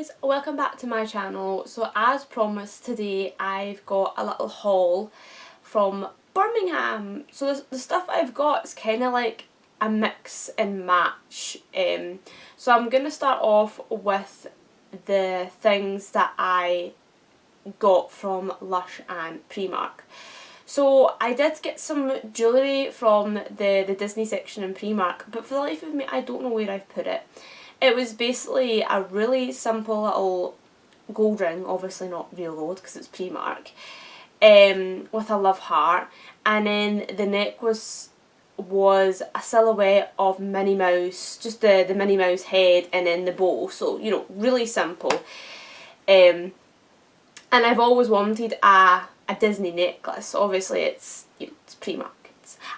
guys, welcome back to my channel. So as promised, today I've got a little haul from Birmingham. So the stuff I've got is kind of like a mix and match. So I'm going to start off with the things that I got from Lush and Primark. So I did get some jewellery from the Disney section in Primark, but for the life of me I don't know where I've put it. It was basically a really simple little gold ring, obviously not real gold because it's Primark, with a love heart, and then the neck was a silhouette of Minnie Mouse, just the Minnie Mouse head and then the bow, so you know, really simple. And I've always wanted a Disney necklace. Obviously it's, you know, it's Primark.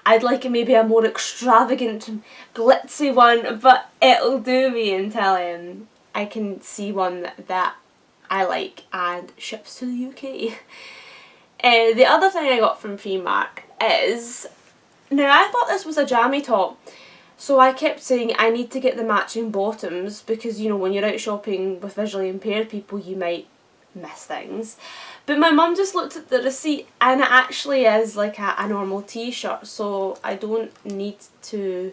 I'd like maybe a more extravagant, glitzy one, but it'll do me until I can see one that I like and ships to the UK. The other thing I got from Primark is, now I thought this was a jammy top, so I kept saying I need to get the matching bottoms because, you know, when you're out shopping with visually impaired people you might miss things. But my mum just looked at the receipt and it actually is like a normal t-shirt, so I don't need to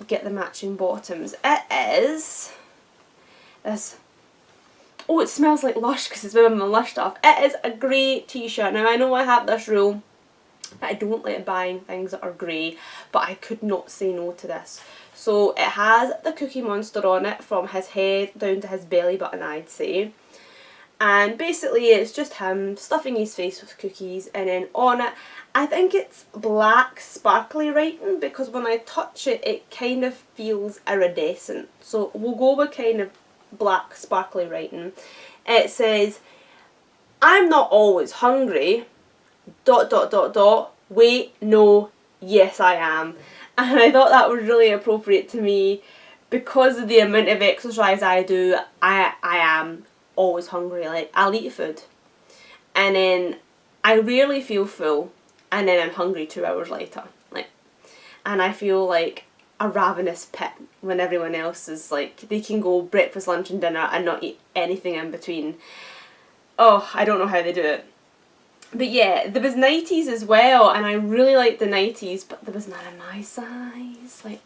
get the matching bottoms. It is this, oh, it smells like Lush because it's one of my Lush stuff. It is a grey t-shirt. Now I know I have this rule that I don't like buying things that are grey, but I could not say no to this. So it has the Cookie Monster on it from his head down to his belly button, I'd say. And basically it's just him stuffing his face with cookies, and then on it I think it's black sparkly writing because when I touch it it kind of feels iridescent, so we'll go with kind of black sparkly writing. It says, "I'm not always hungry, ... wait, no, yes I am." And I thought that was really appropriate to me because of the amount of exercise I do. I am always hungry. Like, I'll eat food and then I rarely feel full and then I'm hungry 2 hours later, like, and I feel like a ravenous pit when everyone else is like, they can go breakfast, lunch and dinner and not eat anything in between. Oh, I don't know how they do it. But yeah, there was nighties as well and I really liked the nighties, but there was none in my size. Like,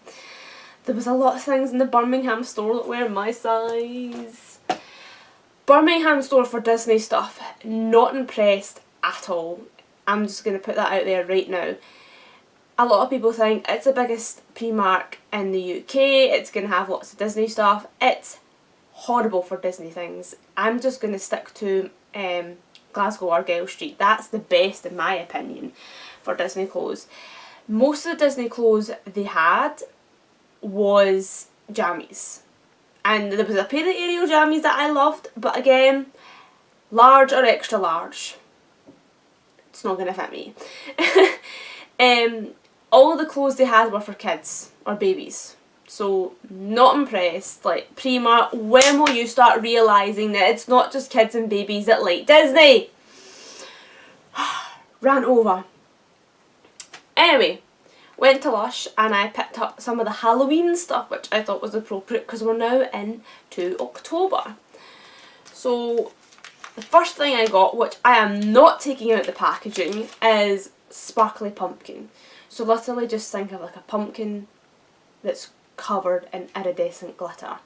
there was a lot of things in the Birmingham store that were my size. Birmingham store for Disney stuff, not impressed at all. I'm just going to put that out there right now. A lot of people think it's the biggest Primark in the UK, it's going to have lots of Disney stuff. It's horrible for Disney things. I'm just going to stick to Glasgow Argyle Street. That's the best in my opinion for Disney clothes. Most of the Disney clothes they had was jammies. And there was a pair of Ariel jammies that I loved, but again, large or extra large, it's not going to fit me. All of the clothes they had were for kids or babies, so not impressed. Like, Primark, when will you start realising that it's not just kids and babies that like Disney? Rant over. Anyway, went to Lush and I picked up some of the Halloween stuff, which I thought was appropriate because we're now into October. So the first thing I got, which I am not taking out the packaging, is sparkly pumpkin. So literally just think of like a pumpkin that's covered in iridescent glitter.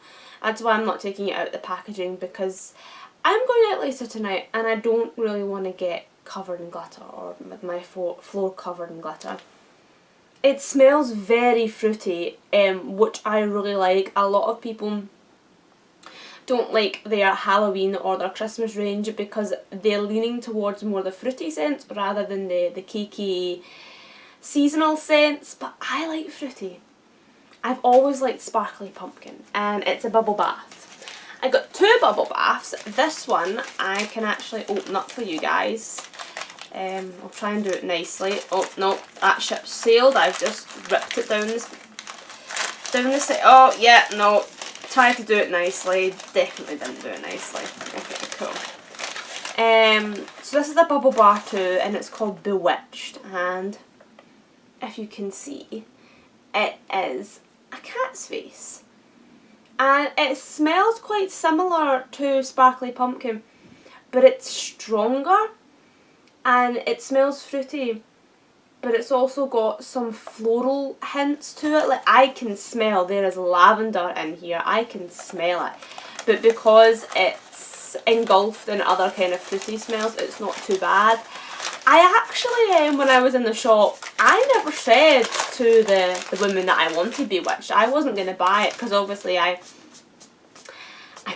That's why I'm not taking it out the packaging, because I'm going out later tonight and I don't really want to get covered in glitter or with my floor covered in glitter. It smells very fruity, which I really like. A lot of people don't like their Halloween or their Christmas range because they're leaning towards more the fruity scents rather than the cakey seasonal scents, but I like fruity. I've always liked sparkly pumpkin, and it's a bubble bath. I got 2 bubble baths. This one I can actually open up for you guys. I'll try and do it nicely. Oh no, that ship sailed. I've just ripped it down the side. Oh yeah, no. Tried to do it nicely. Definitely didn't do it nicely. Okay, cool. So this is a bubble bath too, and it's called Bewitched. And if you can see, it is a cat's face. and it smells quite similar to Sparkly Pumpkin, but it's stronger and it smells fruity, but it's also got some floral hints to it. Like, I can smell there is lavender in here, I can smell it, but because it's engulfed in other kind of fruity smells, it's not too bad. I actually, when I was in the shop, I never said to the woman that I wanted Bewitched. I wasn't going to buy it because obviously I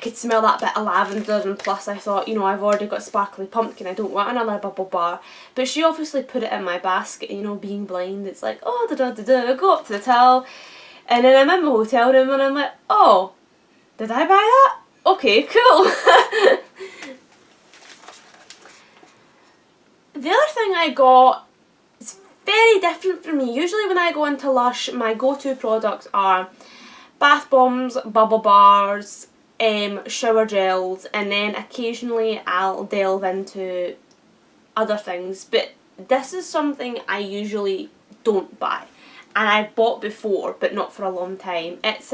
could smell that bit of lavender, and plus I thought, you know, I've already got Sparkly Pumpkin, I don't want another bubble bar. But she obviously put it in my basket, you know, being blind, it's like, oh, da-da-da-da, go up to the till. And then I'm in my hotel room and I'm like, oh, did I buy that? Okay, cool. The other thing I got is very different from me. Usually when I go into Lush, my go-to products are bath bombs, bubble bars, shower gels, and then occasionally I'll delve into other things. But this is something I usually don't buy, and I've bought before but not for a long time. It's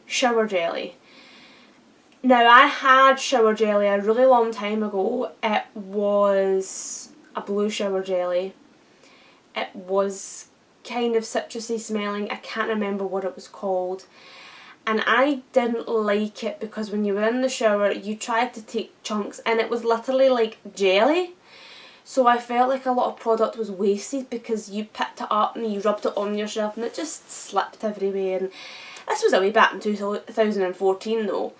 shower jelly. Now, I had shower jelly a really long time ago. It was a blue shower jelly. It was kind of citrusy smelling. I can't remember what it was called. And I didn't like it because when you were in the shower, you tried to take chunks and it was literally like jelly. So I felt like a lot of product was wasted because you picked it up and you rubbed it on yourself and it just slipped everywhere. And this was a way back in 2014 though.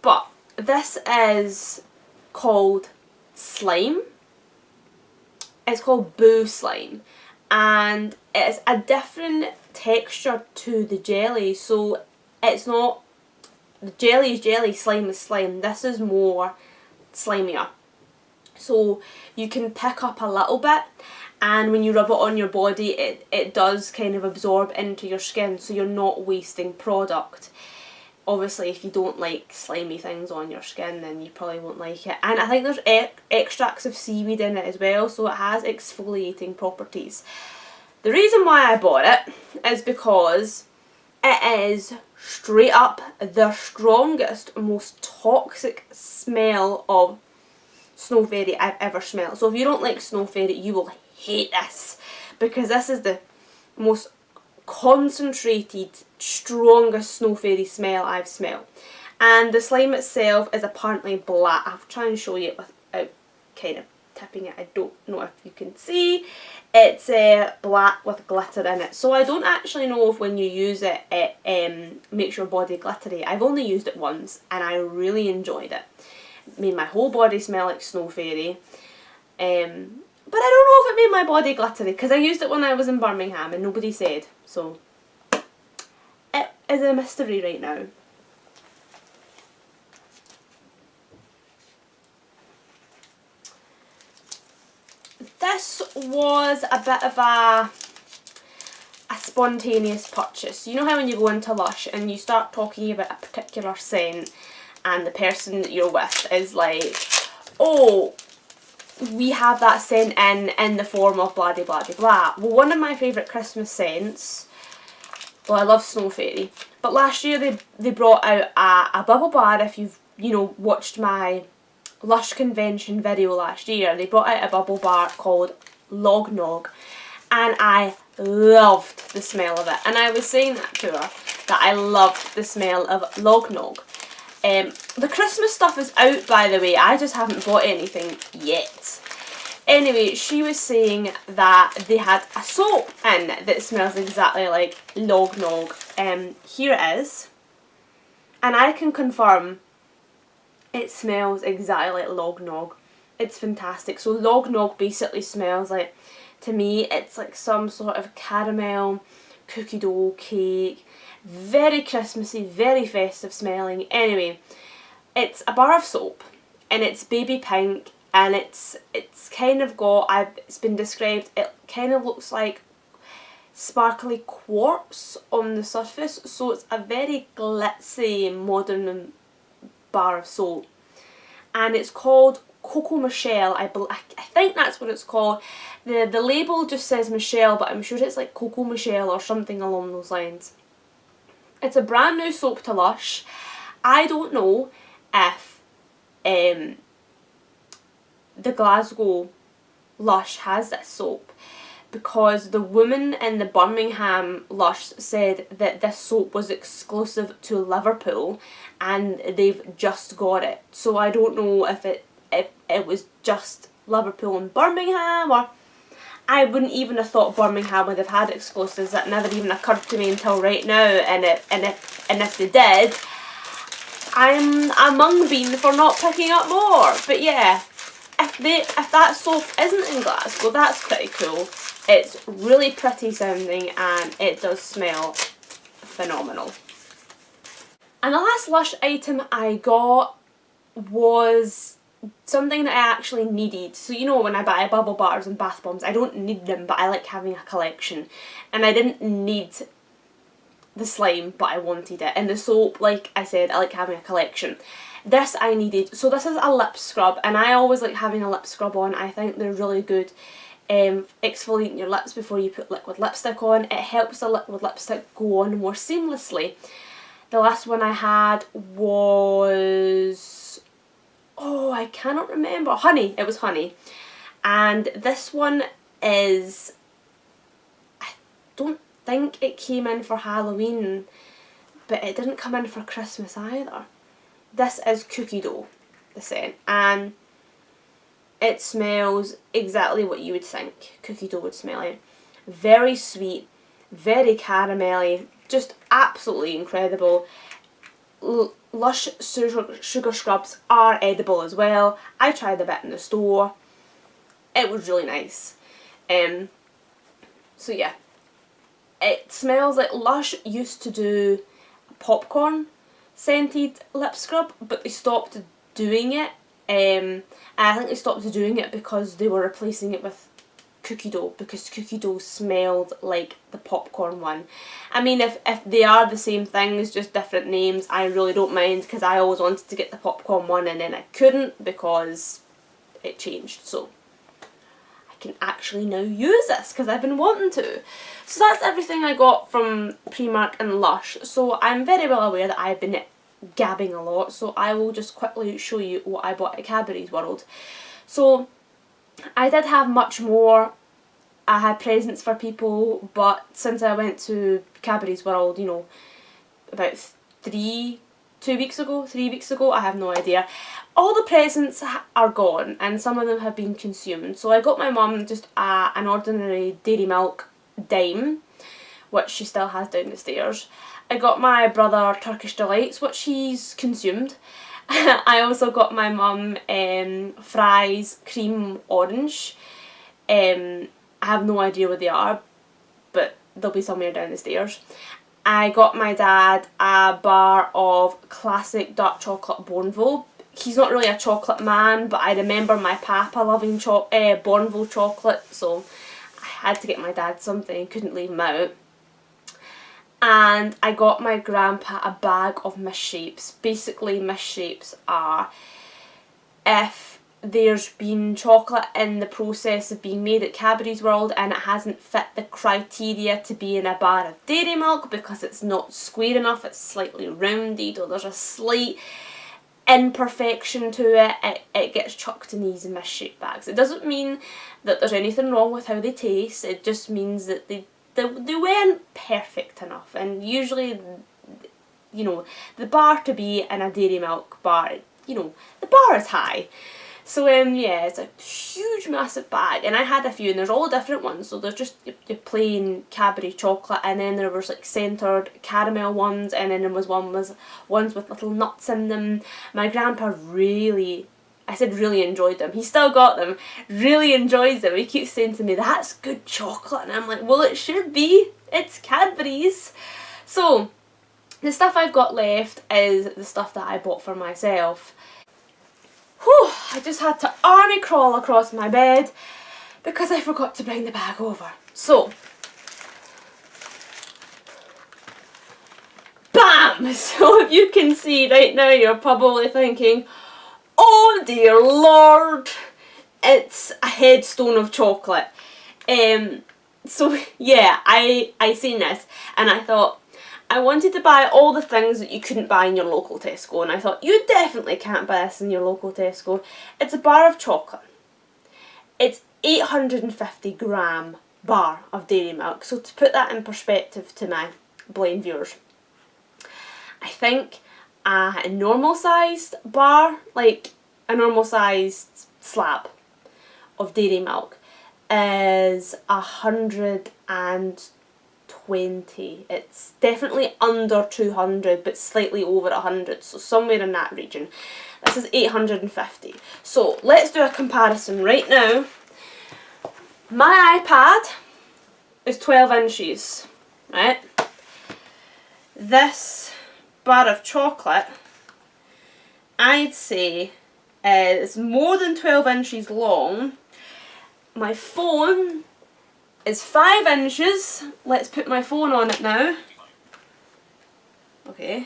But this is called slime. It's called Boo Slime. And it's a different texture to the jelly. So it's not, the jelly is jelly, slime is slime. This is more slimier. So you can pick up a little bit, and when you rub it on your body, it does kind of absorb into your skin, so you're not wasting product. Obviously, if you don't like slimy things on your skin, then you probably won't like it. And I think there's extracts of seaweed in it as well, so it has exfoliating properties. The reason why I bought it is because it is straight up the strongest, most toxic smell of Snow Fairy I've ever smelled. So if you don't like Snow Fairy, you will hate this, because this is the most concentrated, strongest Snow Fairy smell I've smelled. And the slime itself is apparently black. I'll try and show you it without kind of tipping it. I don't know if you can see. It's black with glitter in it. So I don't actually know if when you use it, it makes your body glittery. I've only used it once and I really enjoyed it. It made my whole body smell like Snow Fairy. But I don't know if it made my body glittery because I used it when I was in Birmingham and nobody said. So it is a mystery right now. This was a bit of a spontaneous purchase. You know how when you go into Lush and you start talking about a particular scent and the person that you're with is like, oh, we have that scent in the form of blah blah blah blah. Well, one of my favourite Christmas scents, well, I love Snow Fairy, but last year they brought out a bubble bar. If you've, you know, watched my Lush convention video last year, they brought out a bubble bar called Log Nog, and I loved the smell of it. And I was saying that to her, that I loved the smell of Log Nog. The Christmas stuff is out, by the way. I just haven't bought anything yet. Anyway, she was saying that they had a soap in that smells exactly like Log Nog. Here it is. And I can confirm it smells exactly like Log Nog. It's fantastic. So Log Nog basically smells like, to me, it's like some sort of caramel cookie dough cake. Very Christmassy, very festive smelling. Anyway, it's a bar of soap and it's baby pink, and it's kind of got, it's been described, it kind of looks like sparkly quartz on the surface, so it's a very glitzy modern bar of soap, and it's called Coco Michelle. I think that's what it's called. The label just says Michelle, but I'm sure it's like Coco Michelle or something along those lines. It's a brand new soap to Lush. I don't know if the Glasgow Lush has this soap, because the woman in the Birmingham Lush said that this soap was exclusive to Liverpool and they've just got it. So I don't know if it was just Liverpool and Birmingham, or I wouldn't even have thought Birmingham would have had exclusives. That never even occurred to me until right now. And if they did, I'm a mung bean for not picking up more. But yeah, if that soap isn't in Glasgow, that's pretty cool. It's really pretty sounding and it does smell phenomenal. And the last Lush item I got was something that I actually needed. So you know, when I buy bubble bars and bath bombs, I don't need them, but I like having a collection. And I didn't need the slime, but I wanted it. And the soap, like I said, I like having a collection. This I needed. So this is a lip scrub, and I always like having a lip scrub on. I think they're really good. Exfoliating your lips before you put liquid lipstick on. It helps the liquid lipstick go on more seamlessly. The last one I had was, oh, I cannot remember. Honey. It was honey. And this one is, I don't think it came in for Halloween, but it didn't come in for Christmas either. This is cookie dough, the scent, and it smells exactly what you would think cookie dough would smell like. Very sweet, very caramelly, just absolutely incredible. Lush sugar scrubs are edible as well. I tried a bit in the store. It was really nice. So yeah, it smells like Lush used to do popcorn scented lip scrub, but they stopped doing it. I think they stopped doing it because they were replacing it with cookie dough, because cookie dough smelled like the popcorn one. I mean, if they are the same things, just different names, I really don't mind, because I always wanted to get the popcorn one and then I couldn't because it changed. So I can actually now use this because I've been wanting to. So that's everything I got from Primark and Lush. So I'm very well aware that I've been gabbing a lot, so I will just quickly show you what I bought at Cadbury World. So I did have much more. I had presents for people, but since I went to Cadbury World, you know, about 3 weeks ago, I have no idea, all the presents are gone and some of them have been consumed. So I got my mum just an ordinary dairy milk dime, which she still has down the stairs. I got my brother Turkish Delights, which he's consumed. I also got my mum Fry's Cream Orange. I have no idea what they are, but they'll be somewhere down the stairs. I got my dad a bar of classic dark chocolate Bourneville. He's not really a chocolate man, but I remember my papa loving Bourneville chocolate, so I had to get my dad something, couldn't leave him out. And I got my grandpa a bag of misshapes. Basically, misshapes are if there's been chocolate in the process of being made at Cadbury World and it hasn't fit the criteria to be in a bar of dairy milk because it's not square enough, it's slightly rounded, or there's a slight imperfection to it, it gets chucked in these misshaped bags. It doesn't mean that there's anything wrong with how they taste, it just means that they weren't perfect enough. And usually, you know, the bar to be in a dairy milk bar, you know, the bar is high. So yeah, it's a huge massive bag, and I had a few, and there's all different ones. So there's just your plain Cadbury chocolate, and then there was like centred caramel ones, and then there was ones with little nuts in them. My grandpa really, I said really enjoyed them. He still got them, really enjoys them. He keeps saying to me, "That's good chocolate," and I'm like, well, it should be. It's Cadbury's. So the stuff I've got left is the stuff that I bought for myself. Whew, I just had to army crawl across my bed because I forgot to bring the bag over. So, bam! So if you can see right now, you're probably thinking, oh dear Lord, it's a headstone of chocolate. So yeah, I seen this and I thought, I wanted to buy all the things that you couldn't buy in your local Tesco, and I thought, you definitely can't buy this in your local Tesco. It's a bar of chocolate. It's 850-gram bar of dairy milk. So to put that in perspective to my blind viewers, I think a normal sized bar, like a normal sized slab of dairy milk, is 120. It's definitely under 200, but slightly over 100, so somewhere in that region. This is 850. So let's do a comparison right now. My iPad is 12 inches, right? This bar of chocolate, I'd say, is more than 12 inches long. My phone is 5 inches. Let's put my phone on it now. Okay.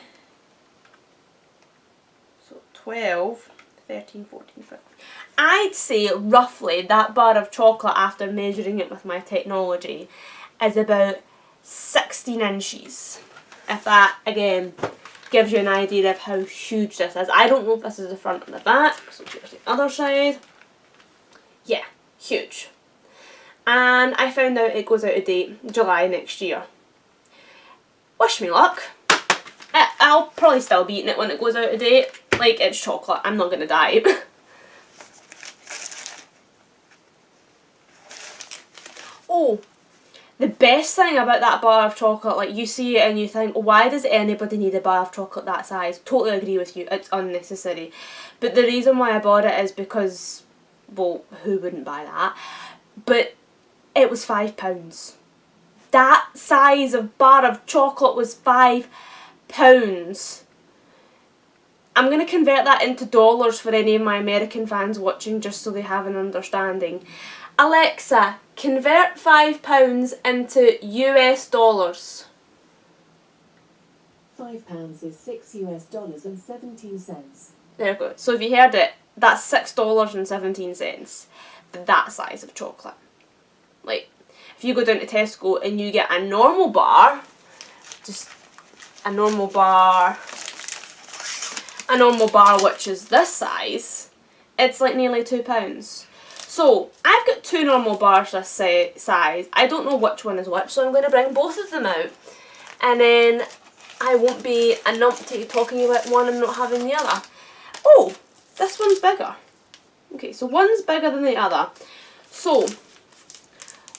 So 12, 13, 14, 15. I'd say roughly that bar of chocolate, after measuring it with my technology, is about 16 inches. If that, again, gives you an idea of how huge this is. I don't know if this is the front and the back, so here's the other side. Yeah, huge. And I found out it goes out of date July next year. Wish me luck. I'll probably still be eating it when it goes out of date. Like, it's chocolate, I'm not going to die. Oh, the best thing about that bar of chocolate, like, you see it and you think, why does anybody need a bar of chocolate that size? Totally agree with you, it's unnecessary. But the reason why I bought it is because, well, who wouldn't buy that? But it was £5. That size of bar of chocolate was £5. I'm going to convert that into dollars for any of my American fans watching, just so they have an understanding. Alexa, convert £5 into US dollars. £5 is $6 and 17 cents. There we go. So if you heard it, that's $6.17 for that size of chocolate. Like, if you go down to Tesco and you get a normal bar, just a normal bar which is this size, it's like nearly £2. So I've got two normal bars this size. I don't know which one is which, so I'm going to bring both of them out, and then I won't be a numpty talking about one and not having the other. Oh, this one's bigger. Okay, so one's bigger than the other. So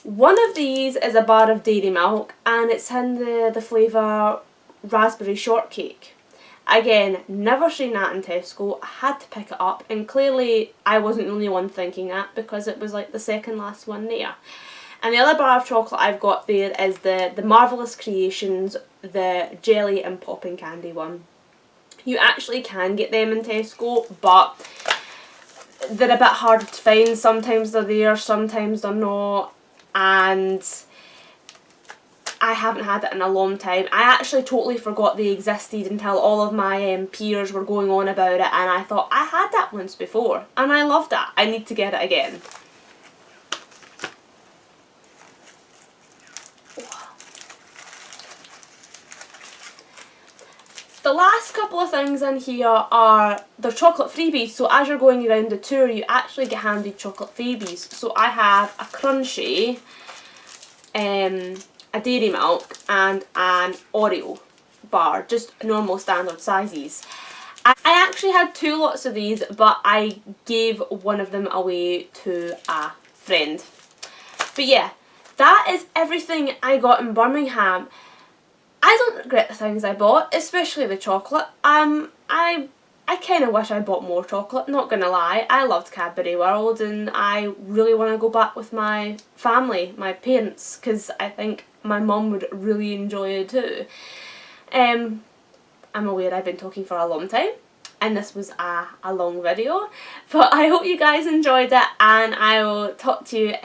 one of these is a bar of dairy milk, and it's in the flavour raspberry shortcake. Again, never seen that in Tesco. I had to pick it up, and clearly I wasn't the only one thinking that, because it was like the second last one there. And the other bar of chocolate I've got there is the Marvellous Creations, the jelly and popping candy one. You actually can get them in Tesco, but they're a bit harder to find. Sometimes they're there, sometimes they're not, and I haven't had it in a long time. I actually totally forgot they existed until all of my peers were going on about it, and I thought, I had that once before and I loved it. I need to get it again. The last couple of things in here are the chocolate freebies. So as you're going around the tour, you actually get handed chocolate freebies. So I have a Crunchy, a dairy milk, and an Oreo bar, just normal standard sizes. I actually had 2 lots of these, but I gave one of them away to a friend. But yeah, that is everything I got in Birmingham. I don't regret the things I bought, especially the chocolate. I kind of wish I bought more chocolate, not gonna lie. I loved Cadbury World, and I really want to go back with my family, my parents, because I think my mum would really enjoy it too. I'm aware I've been talking for a long time, and this was a long video, but I hope you guys enjoyed it, and I will talk to you in